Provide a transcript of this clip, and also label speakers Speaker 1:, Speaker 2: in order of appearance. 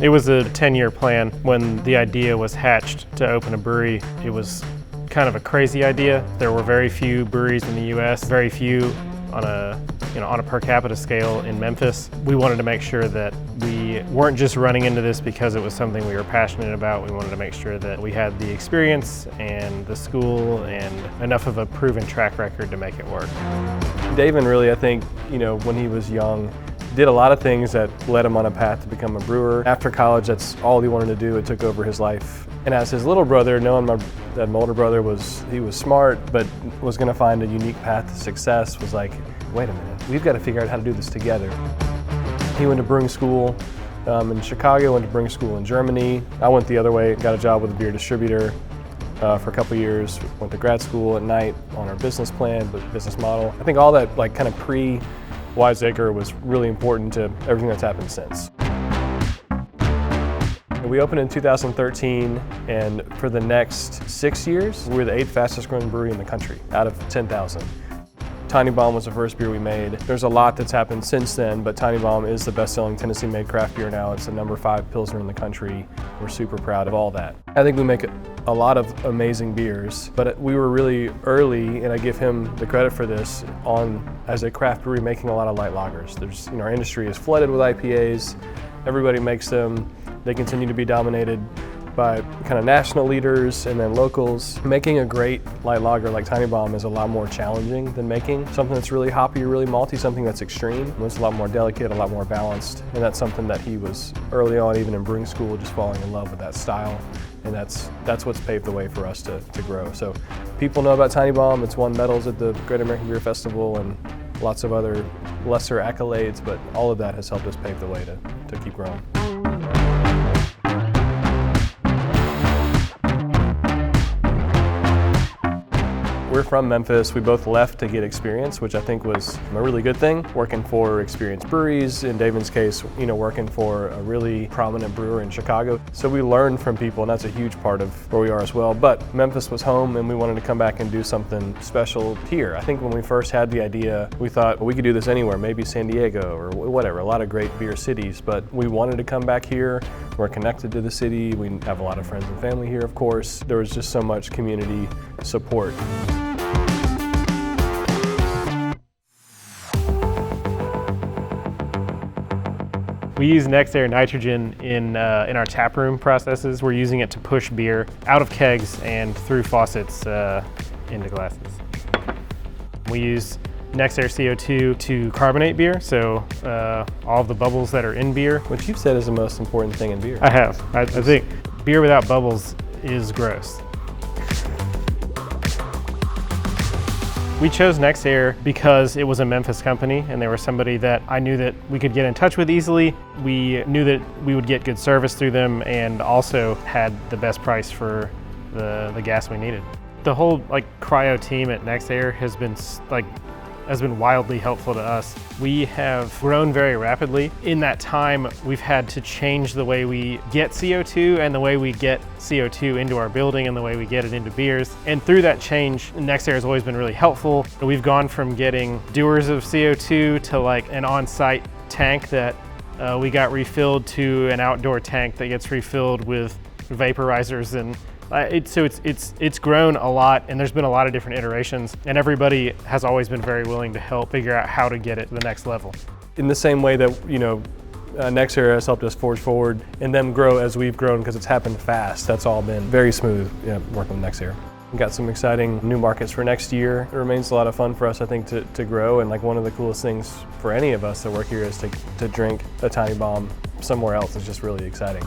Speaker 1: It was a 10-year plan. When the idea was hatched to open a brewery, it was kind of a crazy idea. There were very few breweries in the U.S., very few on a per capita scale in Memphis. We wanted to make sure that we weren't just running into this because it was something we were passionate about. We wanted to make sure that we had the experience and the school and enough of a proven track record to make it work.
Speaker 2: David really, I think, when he was young, did a lot of things that led him on a path to become a brewer. After college, that's all he wanted to do. It took over his life. And as his little brother, knowing that my older brother was smart, but was going to find a unique path to success, was like, wait a minute, we've got to figure out how to do this together. He went to brewing school in Chicago, went to brewing school in Germany. I went the other way, got a job with a beer distributor for a couple years, went to grad school at night on our business plan, business model. I think all that kind of pre-Wiseacre was really important to everything that's happened since. We opened in 2013, and for the next 6 years, we were the 8th fastest growing brewery in the country, out of 10,000. Tiny Bomb was the first beer we made. There's a lot that's happened since then, but Tiny Bomb is the best-selling Tennessee-made craft beer now. It's the number 5 Pilsner in the country. We're super proud of all that. I think we make a lot of amazing beers, but we were really early, and I give him the credit for this, as a craft brewery making a lot of light lagers. Our industry is flooded with IPAs. Everybody makes them. They continue to be dominated by kind of national leaders and then locals. Making a great light lager like Tiny Bomb is a lot more challenging than making something that's really hoppy, really malty, something that's extreme. It's a lot more delicate, a lot more balanced, and that's something that he was early on, even in brewing school, just falling in love with that style. And that's what's paved the way for us to grow. So people know about Tiny Bomb. It's won medals at the Great American Beer Festival and lots of other lesser accolades, but all of that has helped us pave the way to keep growing. We're from Memphis. We both left to get experience, which I think was a really good thing. Working for experienced breweries, in David's case, working for a really prominent brewer in Chicago. So we learned from people, and that's a huge part of where we are as well. But Memphis was home, and we wanted to come back and do something special here. I think when we first had the idea, we thought, well, we could do this anywhere, maybe San Diego or whatever, a lot of great beer cities. But we wanted to come back here. We're connected to the city. We have a lot of friends and family here, of course. There was just so much community support.
Speaker 1: We use nexAir nitrogen in our taproom processes. We're using it to push beer out of kegs and through faucets into glasses. We use nexAir CO2 to carbonate beer, so all of the bubbles that are in beer.
Speaker 2: Which you've said is the most important thing in beer.
Speaker 1: I have. I think beer without bubbles is gross. We chose nexAir because it was a Memphis company and they were somebody that I knew that we could get in touch with easily. We knew that we would get good service through them and also had the best price for the gas we needed. The whole cryo team at nexAir has been wildly helpful to us. We have grown very rapidly. In that time, we've had to change the way we get CO2 and the way we get CO2 into our building and the way we get it into beers. And through that change, nexAir has always been really helpful. We've gone from getting dewars of CO2 to an on-site tank that we got refilled to an outdoor tank that gets refilled with vaporizers, and it's grown a lot, and there's been a lot of different iterations, and everybody has always been very willing to help figure out how to get it to the next level.
Speaker 2: In the same way that nexAir has helped us forge forward and them grow as we've grown, because it's happened fast. That's all been very smooth working with nexAir. We've got some exciting new markets for next year. It remains a lot of fun for us, I think, to grow, and one of the coolest things for any of us that work here is to drink a Tiny Bomb somewhere else. It's just really exciting.